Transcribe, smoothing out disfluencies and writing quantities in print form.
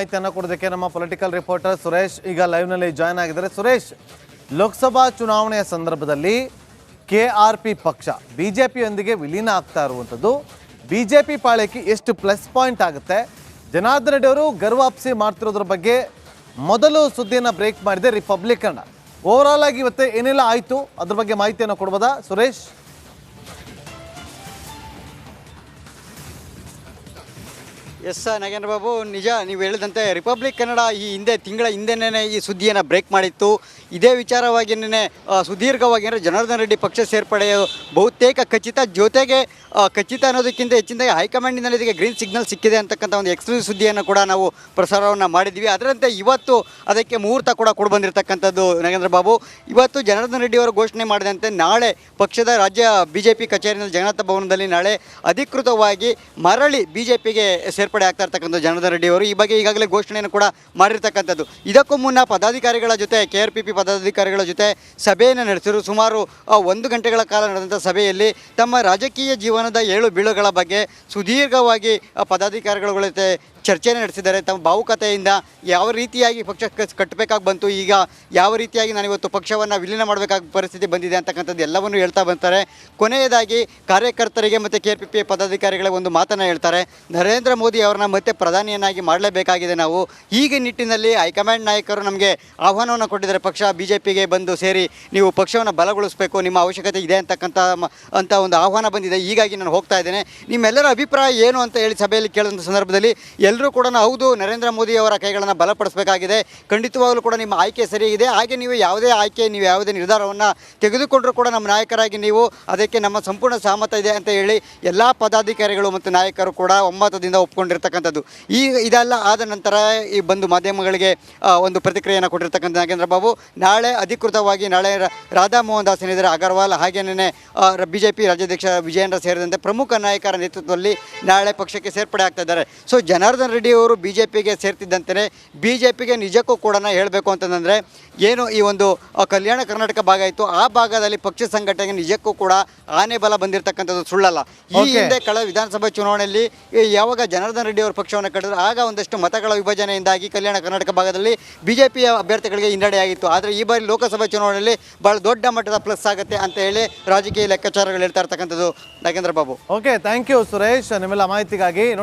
ಮಾಹಿತಿಯನ್ನು ಕೊಡೋದಕ್ಕೆ ನಮ್ಮ ಪೊಲಿಟಿಕಲ್ ರಿಪೋರ್ಟರ್ ಸುರೇಶ್ ಈಗ ಲೈವ್ನಲ್ಲಿ ಜಾಯ್ನ್ ಆಗಿದ್ದಾರೆ. ಸುರೇಶ್, ಲೋಕಸಭಾ ಚುನಾವಣೆಯ ಸಂದರ್ಭದಲ್ಲಿ KRP ಪಕ್ಷ ಬಿಜೆಪಿಯೊಂದಿಗೆ ವಿಲೀನ ಆಗ್ತಾ ಇರುವಂಥದ್ದು ಬಿಜೆಪಿ ಪಾಳ್ಯಕ್ಕೆ ಎಷ್ಟು ಪ್ಲಸ್ ಪಾಯಿಂಟ್ ಆಗುತ್ತೆ? ಜನಾರ್ದನ್ ರೆಡ್ಡಿ ಅವರು ಗರ್ವಾಪ್ಸಿ ಮಾಡ್ತಿರೋದ್ರ ಬಗ್ಗೆ ಮೊದಲು ಸುದ್ದಿಯನ್ನು ಬ್ರೇಕ್ ಮಾಡಿದೆ ರಿಪಬ್ಲಿಕನ್. ಓವರಾಲ್ ಆಗಿ ಇವತ್ತು ಏನೆಲ್ಲ ಆಯಿತು ಅದ್ರ ಬಗ್ಗೆ ಮಾಹಿತಿಯನ್ನು ಕೊಡ್ಬೋದಾ ಸುರೇಶ್? ಎಸ್ ನಾಗೇಂದ್ರ ಬಾಬು, ನಿಜ ನೀವು ಹೇಳಿದಂತೆ ರಿಪಬ್ಲಿಕ್ ಕನ್ನಡ ಈ ತಿಂಗಳ ಹಿಂದೆನೇ ಈ ಸುದ್ದಿಯನ್ನು ಬ್ರೇಕ್ ಮಾಡಿತ್ತು. ಇದೇ ವಿಚಾರವಾಗಿ ನಿನ್ನೆ ಸುದೀರ್ಘವಾಗಿ ಅಂದರೆ ಜನಾರ್ದನ್ ರೆಡ್ಡಿ ಪಕ್ಷ ಸೇರ್ಪಡೆಯು ಬಹುತೇಕ ಖಚಿತ, ಜೊತೆಗೆ ಖಚಿತ ಅನ್ನೋದಕ್ಕಿಂತ ಹೆಚ್ಚಿನದಾಗಿ ಹೈಕಮಾಂಡಿನಲ್ಲಿ ಇದಕ್ಕೆ ಗ್ರೀನ್ ಸಿಗ್ನಲ್ ಸಿಕ್ಕಿದೆ ಅಂತಕ್ಕಂಥ ಒಂದು ಎಕ್ಸ್ಕ್ಲೂಸಿವ್ ಸುದ್ದಿಯನ್ನು ಕೂಡ ನಾವು ಪ್ರಸಾರವನ್ನು ಮಾಡಿದ್ವಿ. ಅದರಂತೆ ಇವತ್ತು ಅದಕ್ಕೆ ಮುಹೂರ್ತ ಕೂಡ ಬಂದಿರತಕ್ಕಂಥದ್ದು ನಾಗೇಂದ್ರ ಬಾಬು. ಇವತ್ತು ಜನಾರ್ದನ್ ರೆಡ್ಡಿ ಅವರು ಘೋಷಣೆ ಮಾಡಿದಂತೆ ನಾಳೆ ಪಕ್ಷದ ರಾಜ್ಯ BJP ಕಚೇರಿಯಲ್ಲಿ ಜಗನ್ನಾಥ ಭವನದಲ್ಲಿ ನಾಳೆ ಅಧಿಕೃತವಾಗಿ ಮರಳಿ BJPಗೆ ಸೇರ್ಪಡೆ ಆಗ್ತಾ ಇರ್ತಕ್ಕಂಥ ಜನಾರ್ದನ್ ರೆಡ್ಡಿ ಅವರು ಈ ಬಗ್ಗೆ ಈಗಾಗಲೇ ಘೋಷಣೆಯನ್ನು ಕೂಡ ಮಾಡಿರ್ತಕ್ಕಂಥದ್ದು. ಇದಕ್ಕೂ ಮುನ್ನ ಪದಾಧಿಕಾರಿಗಳ ಜೊತೆ KRPP ಪದಾಧಿಕಾರಿಗಳ ಜೊತೆ ಸಭೆಯನ್ನು ನಡೆಸಿದರು. ಸುಮಾರು 1 ಗಂಟೆಗಳ ಕಾಲ ನಡೆದಂಥ ಸಭೆಯಲ್ಲಿ ತಮ್ಮ ರಾಜಕೀಯ ಜೀವನದ ಏಳು ಬೀಳುಗಳ ಬಗ್ಗೆ ಸುದೀರ್ಘವಾಗಿ ಪದಾಧಿಕಾರಿಗಳ ಜೊತೆ ಚರ್ಚೆಯನ್ನು ನಡೆಸಿದ್ದಾರೆ. ತಮ್ಮ ಭಾವುಕತೆಯಿಂದ ಯಾವ ರೀತಿಯಾಗಿ ಪಕ್ಷ ಕಟ್ಟಬೇಕಾಗಿ ಬಂತು, ಈಗ ಯಾವ ರೀತಿಯಾಗಿ ನಾನಿವತ್ತು ಪಕ್ಷವನ್ನು ವಿಲೀನ ಮಾಡಬೇಕಾದ ಪರಿಸ್ಥಿತಿ ಬಂದಿದೆ ಅಂತಕ್ಕಂಥದ್ದು ಎಲ್ಲವನ್ನೂ ಹೇಳ್ತಾ ಬರ್ತಾರೆ. ಕೊನೆಯದಾಗಿ ಕಾರ್ಯಕರ್ತರಿಗೆ ಮತ್ತು KRPP ಪದಾಧಿಕಾರಿಗಳಿಗೆ ಒಂದು ಮಾತನ್ನು ಹೇಳ್ತಾರೆ. ನರೇಂದ್ರ ಮೋದಿ ಅವರನ್ನ ಮತ್ತೆ ಪ್ರಧಾನಿಯನ್ನಾಗಿ ಮಾಡಲೇಬೇಕಾಗಿದೆ ನಾವು. ಈಗ ನಿಟ್ಟಿನಲ್ಲಿ ಹೈಕಮಾಂಡ್ ನಾಯಕರು ನಮಗೆ ಆಹ್ವಾನವನ್ನು ಕೊಟ್ಟಿದ್ದಾರೆ, ಪಕ್ಷ BJPಗೆ ಬಂದು ಸೇರಿ ನೀವು ಪಕ್ಷವನ್ನು ಬಲಗೊಳಿಸಬೇಕು, ನಿಮ್ಮ ಅವಶ್ಯಕತೆ ಇದೆ ಅಂತ ಒಂದು ಆಹ್ವಾನ ಬಂದಿದೆ. ಹೀಗಾಗಿ ನಾನು ಹೋಗ್ತಾ ಇದ್ದೇನೆ, ನಿಮ್ಮೆಲ್ಲರ ಅಭಿಪ್ರಾಯ ಏನು ಅಂತ ಹೇಳಿ ಸಭೆಯಲ್ಲಿ ಕೇಳಿದಂಥ ಸಂದರ್ಭದಲ್ಲಿ ಎಲ್ಲರೂ ಕೂಡ ಹೌದು, ನರೇಂದ್ರ ಮೋದಿ ಅವರ ಕೈಗಳನ್ನು ಬಲಪಡಿಸಬೇಕಾಗಿದೆ, ಖಂಡಿತವಾಗಲೂ ಕೂಡ ನಿಮ್ಮ ಆಯ್ಕೆ ಸರಿಯಾಗಿದೆ, ಹಾಗೆ ನೀವು ಯಾವುದೇ ನಿರ್ಧಾರವನ್ನು ತೆಗೆದುಕೊಂಡರೂ ಕೂಡ ನಮ್ಮ ನಾಯಕರಾಗಿ ನೀವು ಅದಕ್ಕೆ ನಮ್ಮ ಸಂಪೂರ್ಣ ಸಹಮತ ಇದೆ ಅಂತ ಹೇಳಿ ಎಲ್ಲ ಪದಾಧಿಕಾರಿಗಳು ಮತ್ತು ನಾಯಕರು ಕೂಡ ಒಮ್ಮತದಿಂದ ಒಪ್ಕೊಂಡಿರ್ತಕ್ಕಂಥದ್ದು. ಇದೆಲ್ಲ ಆದ ನಂತರ ಈ ಬಂದು ಮಾಧ್ಯಮಗಳಿಗೆ ಒಂದು ಪ್ರತಿಕ್ರಿಯೆಯನ್ನು ಕೊಟ್ಟಿರ್ತಕ್ಕಂಥ ನಾಗೇಂದ್ರ ಬಾಬು, ನಾಳೆ ಅಧಿಕೃತವಾಗಿ ನಾಳೆ ರಾಧಾ ಮೋಹನ್ ದಾಸ್ ಏನಿದ್ದಾರೆ ಅಗರ್ವಾಲ್, ಹಾಗೇನೇ BJP ರಾಜ್ಯಾಧ್ಯಕ್ಷ ವಿಜಯೇಂದ್ರ ಸೇರಿದಂತೆ ಪ್ರಮುಖ ನಾಯಕರ ನೇತೃತ್ವದಲ್ಲಿ ನಾಳೆ ಪಕ್ಷಕ್ಕೆ ಸೇರ್ಪಡೆ ಆಗ್ತಾ ಇದ್ದಾರೆ. ಸೊ ಜನಾರ್ದನ್ ರೆಡ್ಡಿ ಅವರು BJPಗೆ ಸೇರ್ತಿದ್ದಂತೆ BJPಗೆ ನಿಜಕ್ಕೂ ಕೂಡ ಹೇಳಬೇಕು ಅಂತಂದರೆ ಏನು ಈ ಒಂದು ಕಲ್ಯಾಣ ಕರ್ನಾಟಕ ಭಾಗ ಇತ್ತು, ಆ ಭಾಗದಲ್ಲಿ ಪಕ್ಷ ಸಂಘಟನೆಗೆ ನಿಜಕ್ಕೂ ಕೂಡ ಆನೆ ಬಲ ಬಂದಿರತಕ್ಕಂಥದ್ದು ಸುಳ್ಳಲ್ಲ. ಈ ಹಿಂದೆ ಕಳೆದ ವಿಧಾನಸಭಾ ಚುನಾವಣೆಯಲ್ಲಿ ಯಾವಾಗ ಜನಾರ್ದನ್ ರೆಡ್ಡಿ ಅವರು ಪಕ್ಷವನ್ನು ಕಟ್ಟಿದ್ರು ಆಗ ಒಂದಷ್ಟು ಮತಗಳ ವಿಭಜನೆಯಿಂದಾಗಿ ಕಲ್ಯಾಣ ಕರ್ನಾಟಕ ಭಾಗದಲ್ಲಿ BJP ಅಭ್ಯರ್ಥಿಗಳಿಗೆ ಹಿನ್ನಡೆಯಾಗಿತ್ತು. ಆದರೆ ಈ ಬಾರಿ ಲೋಕಸಭಾ ಚುನಾವಣೆಯಲ್ಲಿ ಭಾಳ ದೊಡ್ಡ ಮಟ್ಟದ ಪ್ಲಸ್ ಆಗುತ್ತೆ ಅಂತ ಹೇಳಿ ರಾಜಕೀಯ ಲೆಕ್ಕಾಚಾರಗಳು ಹೇಳ್ತಾ ಇರ್ತಕ್ಕಂಥದ್ದು Nagendra Babu. Okay, thank you Suresh ನಿಮ್ಮೆಲ್ಲ ಮಾಹಿತಿಗಾಗಿ.